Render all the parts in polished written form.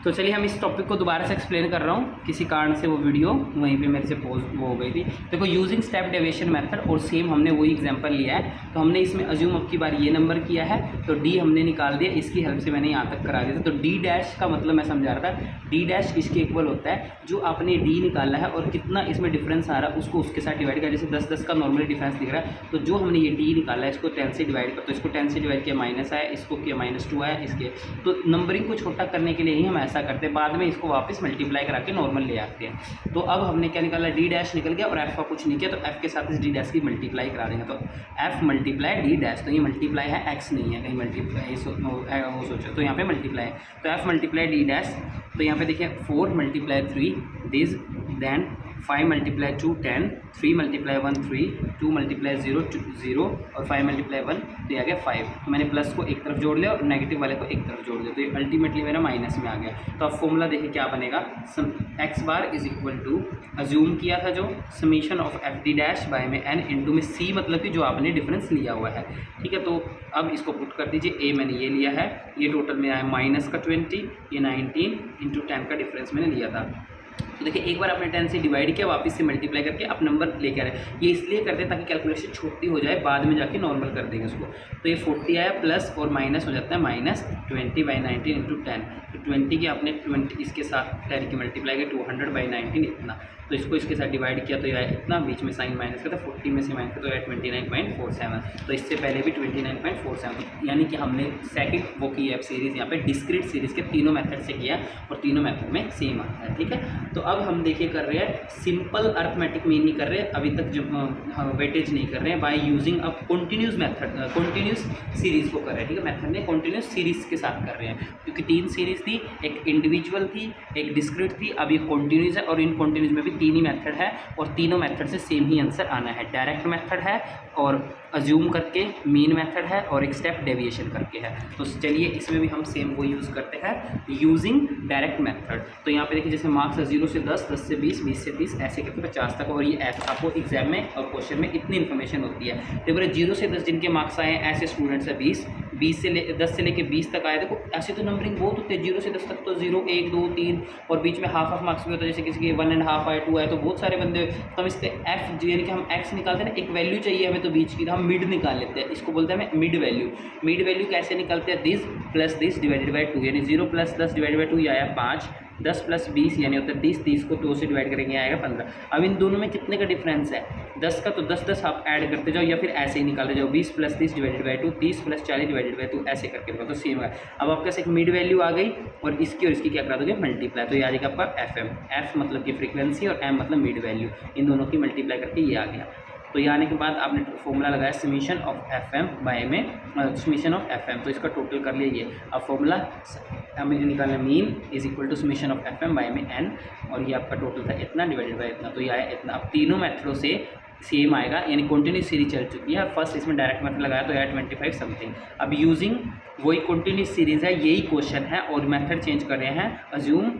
तो चलिए हम इस टॉपिक को दोबारा से एक्सप्लेन कर रहा हूँ, किसी कारण से वो वीडियो वहीं पे मेरे से पॉज वो हो गई थी। देखो यूजिंग स्टेप डेविएशन मेथड, और सेम हमने वही एग्जांपल लिया है। तो हमने इसमें अज्यूम अब की बार ये नंबर किया है, तो डी हमने निकाल दिया, इसकी हेल्प से मैंने यहाँ तक करा दिया था। तो डी डैश का मतलब मैं समझा रहा था, डी डैश इसके इक्वल होता है जो आपने डी निकाला है और कितना इसमें डिफरेंस आ रहा है उसको उसके साथ डिवाइड कर। जैसे 10-10 का नॉर्मली डिफरेंस दिख रहा है, तो जो हमने ये डी निकाला है इसको 10 से डिवाइड कर, तो इसको 10 से डिवाइड किया माइनस आया, इसको किया -2 आया इसके। तो नंबरिंग को छोटा करने के लिए ही हम ऐसा करते हैं, बाद में इसको वापस मल्टीप्लाई करा के नॉर्मल ले आते हैं। तो अब हमने क्या निकाला, डी डैश निकल गया और एफ का कुछ नहीं किया, तो एफ के साथ इस डी डैश की मल्टीप्लाई करा देंगे। तो एफ मल्टीप्लाई डी डैश, तो ये मल्टीप्लाई है, एक्स नहीं है, कहीं मल्टीप्लाई वो सोचो, तो यहाँ पे मल्टीप्लाई है। तो एफ मल्टीप्लाई डी डैश, तो यहाँ पे देखिए 4 multiply 3 this, then 5 multiply 2 10, 3 multiply 1 3, 2 multiply 0 0 और 5 मल्टीप्लाई 1, तो ये आ गया 5। तो मैंने प्लस को एक तरफ जोड़ लिया और नेगेटिव वाले को एक तरफ जोड़ दिया, तो ये अल्टीमेटली मेरा माइनस में आ गया। तो अब फॉर्मूला देखिए क्या बनेगा, x bar is equal to, assume किया था जो, summation of f d dash by में एन इंटू में सी, मतलब कि जो आपने डिफरेंस लिया हुआ है, ठीक है। तो अब इसको पुट कर दीजिए, ए मैंने ये लिया है, ये टोटल में आया माइनस का 20, ये 19 इंटू 10 का डिफरेंस मैंने लिया था। तो देखिए एक बार आपने 10 से डिवाइड किया, वापस से मल्टीप्लाई करके आप नंबर लेके आ रहे हैं। ये इसलिए करते हैं ताकि कैलकुलेशन छोटी हो जाए, बाद में जाके नॉर्मल कर देंगे उसको। तो ये 40 आया, प्लस और माइनस हो जाता है -20/19 इंटू 10। तो 20 की आपने 20 इसके साथ 10 की मल्टीप्लाई की, 200/19 इतना। तो इसको इसके साथ डिवाइड किया तो यह इतना, बीच में साइन माइनस का, तो 40 में से माइनस का, तो यह 29.47। तो इससे पहले भी 29.47, यानी कि हमने सेकंड वो की है सीरीज़, यहाँ पे डिस्क्रीट सीरीज़ के तीनों मेथड से किया और तीनों मेथड में सेम आता है, ठीक है। तो अब हम देखिए कर रहे हैं सिंपल अर्थमेटिक मीन नहीं कर रहे हैं अभी तक, जो हम वेटेज नहीं कर रहे हैं, by using a continuous method, continuous series को कर रहे हैं, ठीक है। मेथड में कॉन्टिन्यूस सीरीज़ के साथ कर रहे हैं, क्योंकि 3 सीरीज़ थी, एक इंडिविजुअल थी, एक डिस्क्रीट थी, अब ये कॉन्टिन्यूस है, और इन कॉन्टिन्यूस में भी 3 ही मेथड है और तीनों मेथड से सेम ही आंसर आना है। डायरेक्ट मेथड है और अज्यूम करके, मीन मेथड है और एक स्टेप डेविएशन करके है। तो चलिए इसमें भी हम सेम वो यूज़ करते हैं, यूजिंग डायरेक्ट मेथड। तो यहाँ पे देखिए जैसे मार्क्स 0 से 10, 10 से 20, 20 से 30, ऐसे करके 50 तक, और ये आपको एग्जाम में और क्वेश्चन में इतनी इन्फॉर्मेशन होती है। देखो 0 से 10 जिनके मार्क्स आए हैं ऐसे स्टूडेंट्स है 20, 10 से लेके 20 तक आए। देखो ऐसे तो नंबरिंग बहुत होती है, 0 से 10 तक तो 0, 1, 2, 3 और बीच में हाफ मार्क्स भी होता है, जैसे किसी के 1.5 आए, 2 आए, तो बहुत सारे बंदे। तो हम इसके एफ यानी कि हम एक्स निकालते हैं ना, एक वैल्यू चाहिए हमें तो बीच की, तो हम मिड निकाल लेते हैं, इसको बोलते हैं हमें मिड वैल्यू। मिड वैल्यू कैसे निकालते हैं, this plus this divided by 2, यानी 0 + 10 डिवाइडेड बाई 2 ये आया 5, 10 + 20 यानी होता है 30, 30 को 2 से डिवाइड करेंगे आएगा 15। अब इन दोनों में कितने का डिफरेंस है, 10 का, तो 10 आप ऐड करते जाओ या फिर ऐसे ही निकालते जाओ, 20 + 30 डिवाइडेड बाई 2, 30 + 40 डिवाइडेड बाई 2, ऐसे करके देखो तो सेम है। अब आपके पास एक मिड वैल्यू आ गई और इसकी क्या करा दोगे, मल्टीप्लाई, तो ये आ जाएगा आपका FM, एफ मतलब की फ्रीक्वेंसी और एम मतलब मिड वैल्यू, इन दोनों की मल्टीप्लाई करके ये आ गया। तो ये आने के बाद आपने फॉर्मूला लगाया समीशन ऑफ FM बाय में समीशन ऑफ FM, तो इसका टोटल कर लिया ये। अब फॉर्मूला हमें निकालना, mean is equal to summation of FM by में n, और ये आपका टोटल था इतना डिवाइडेड बाय इतना, तो ये आया इतना। अब तीनों मेथडों से सेम आएगा, यानी कंटिन्यूस सीरीज चल चुकी है। फर्स्ट इसमें डायरेक्ट मेथड लगाया तो यार 25 समथिंग। अब यूजिंग वही कंटिन्यूस सीरीज है, यही क्वेश्चन है और मेथड चेंज कर रहे हैं, अज्यूम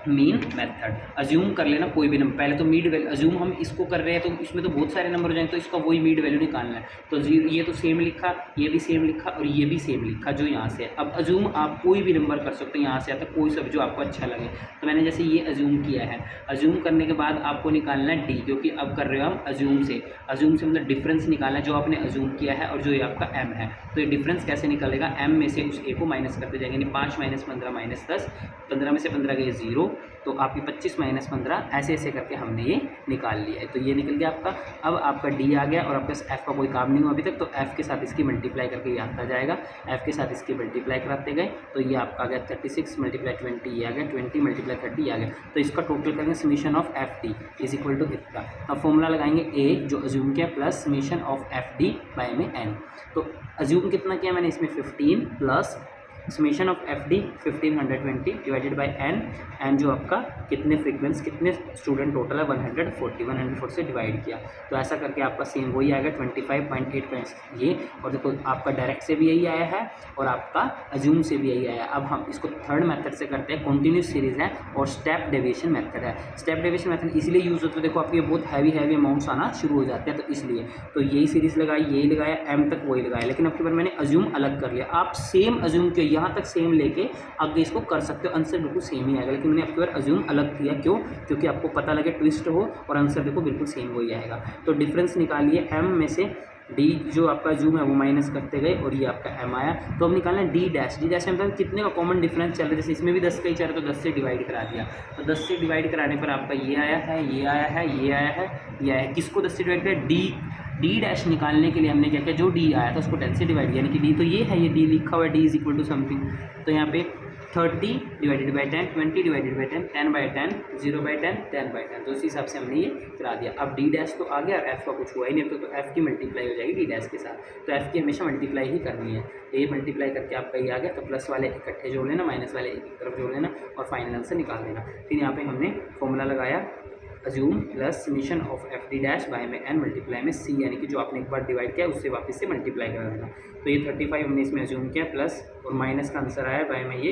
मीन मेथड। अज्यूम कर लेना कोई भी नंबर, पहले तो मीड वैल्यू अज्यूम हम इसको कर रहे हैं, तो इसमें तो बहुत सारे नंबर हो जाएंगे, तो इसका वही मीड वैल्यू निकालना है। तो ये तो सेम लिखा, ये भी सेम लिखा और ये भी सेम लिखा जो यहाँ से है। अब अज्यूम आप कोई भी नंबर कर सकते हो, यहाँ से आता है कोई सब जो आपको अच्छा लगे। तो मैंने जैसे ये अज्यूम किया है, अज्यूम करने के बाद आपको निकालना है डी, क्योंकि अब कर रहे हो हम अज्यूम से। अज्यूम से मतलब डिफरेंस निकालना है जो आपने अज्यूम किया है और जो ये आपका एम है। तो ये डिफरेंस कैसे निकलेगा, एम में से उस ए को माइनस करते जाएंगे, यानी 5 - 15 - 10, 15 में से 15 गए 0, तो आपकी 25 - 15, ऐसे ऐसे करके हमने ये निकाल लिया है। तो ये निकल गया आपका। अब आपका डी आ गया और आपके पास एफ का कोई काम नहीं हुआ अभी तक, तो एफ के साथ इसकी मल्टीप्लाई करके ये आता जाएगा, एफ के साथ इसकी मल्टीप्लाई कराते गए, तो ये आपका आ गया 36 × 20 ये आ गया, 20 × 30 आ गया। तो इसका टोटल करेंगे summation of f d is equal to इतना। अब फॉर्मूला लगाएंगे ए जो अज्यूम किया plus summation of f d by में एन। तो अज्यूम कितना किया मैंने इसमें 15 plus summation of f d 1520 divided by n जो आपका कितने फ्रीक्वेंस कितने स्टूडेंट टोटल है 140 से डिवाइड किया। तो ऐसा करके आपका सेम वही आएगा 25.8 ये। और देखो आपका डायरेक्ट से भी यही आया है और आपका अज्यूम से भी यही आया है। अब हम इसको थर्ड मेथड से करते हैं, कॉन्टिन्यूस सीरीज़ है और स्टेप डेविएशन मेथड है। स्टेप डेविएशन मेथड इसलिए यूज़ होता है, देखो आपके बहुत हैवी अमाउंट्स आना शुरू हो जाते हैं, तो इसलिए तो यही सीरीज़ लगाई, यही लगाया, एम तक वही लगाया, लेकिन अब की बार मैंने अज्यूम अलग कर लिया। आप सेम अज्यूम के यहाँ तक सेम लेके आगे इसको कर सकते हो, आंसर बिल्कुल सेम ही आएगा। लेकिन मैंने आपकी बार अज्यूम अलग किया, क्यों? क्योंकि आपको पता लगे ट्विस्ट हो और आंसर देखो बिल्कुल सेम वही आएगा। तो डिफरेंस निकालिए, m में से d जो आपका अज्यूम है वो माइनस करते गए और ये आपका m आया। तो अब निकालना है d डैश। d डैश में मतलब कितने का कॉमन डिफरेंस चल रहा है, जैसे इसमें भी 10 का ही चल रहा है तो 10 से डिवाइड करा दिया। तो 10 से डिवाइड कराने पर आपका ये आया है, ये आया है, ये आया है, ये आया है। किसको 10 से डिवाइड किया? d डैश निकालने के लिए हमने क्या किया, जो d आया था उसको 10 से डिवाइड, यानी कि d तो ये है, ये d लिखा हुआ है, d is equal to something. तो यहाँ पे 30 divided by 10, 20 divided by 10, 10 by 10, 0 by 10, 10 by 10। तो उसी हिसाब से हमने ये करा दिया। अब d डैश तो आ गया और f का कुछ हुआ ही नहीं, तो f की मल्टीप्लाई हो जाएगी d डैश के साथ। तो f की हमेशा मल्टीप्लाई ही करनी है। ये मल्टीप्लाई करके आपका ये आ गया, तो प्लस वाले इकट्ठे जोड़ लेना, माइनस वाले एक तरफ जोड़ लेना और फाइनल आंसर निकाल देना। फिर यहाँ पे हमने फॉर्मूला लगाया, assume plus summation of f d dash by में एन मल्टीप्लाई में सी, यानी कि जो आपने एक बार डिवाइड किया उससे वापस से मल्टीप्लाई कर देना। तो ये 35 हमने इसमें अज्यूम किया, प्लस और माइनस का आंसर आया बाय में ये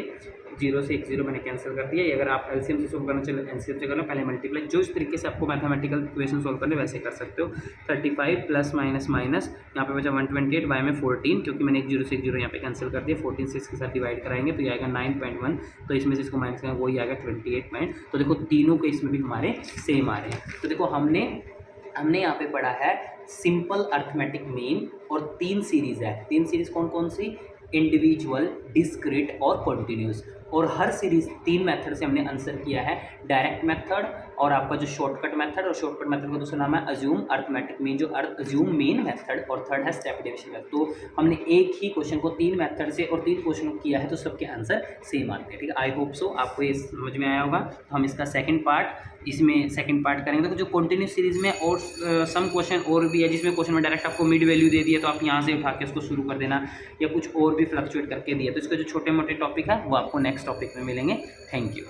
0 से एक 0 मैंने कैंसिल कर दिया। ये अगर आप एलसीएम से सोल्व करना चलो एलसीएम से करना, पहले मल्टीप्लाई, जो इस तरीके से आपको मैथमेटिकल इक्वेशन सोल्व करने वैसे कर सकते हो। 35 प्लस माइनस माइनस, यहाँ पे बचा 128 बाय में 14, क्योंकि मैंने एक 0 से एक 0 यहाँ पे कैंसिल कर दिया। 14 से इसके साथ डिवाइड कराएंगे तो ये आएगा 9.1, तो इसमें से इसको माइनस करेंगे वही आएगा 28 पॉइंट। तो देखो तीनों के इसमें भी हमारे सेम आ रहे हैं। तो देखो हमने यहाँ पे पढ़ा है सिंपल अर्थमेटिक मीन और 3 सीरीज है। 3 सीरीज कौन कौन सी? इंडिविजुअल, डिस्क्रीट और कॉन्टिन्यूस। और हर सीरीज 3 मेथड से हमने आंसर किया है, डायरेक्ट मेथड और आपका जो शॉर्टकट मेथड, और शॉर्टकट मेथड का दूसरा नाम है अज्यूम अर्थमेटिक मीन, जो अज्यूम मीन मेथड, और थर्ड है स्टेप डेविएशन मेथड। तो हमने एक ही क्वेश्चन को 3 मेथड से और 3 क्वेश्चन को किया है, तो सबके आंसर सेम आते हैं। ठीक है, आई होप सो आपको ये समझ में आया होगा। तो हम इसका सेकंड पार्ट करेंगे। तो जो कंटिन्यूस सीरीज में और सम क्वेश्चन और भी है, जिसमें क्वेश्चन में डायरेक्ट आपको मिड वैल्यू दे दिया तो आप यहाँ से उठा के उसको शुरू कर देना, या कुछ और भी फ्लक्चुएट करके दिया, तो इसके जो छोटे मोटे टॉपिक है वो आपको नेक्स्ट टॉपिक में मिलेंगे। Thank you.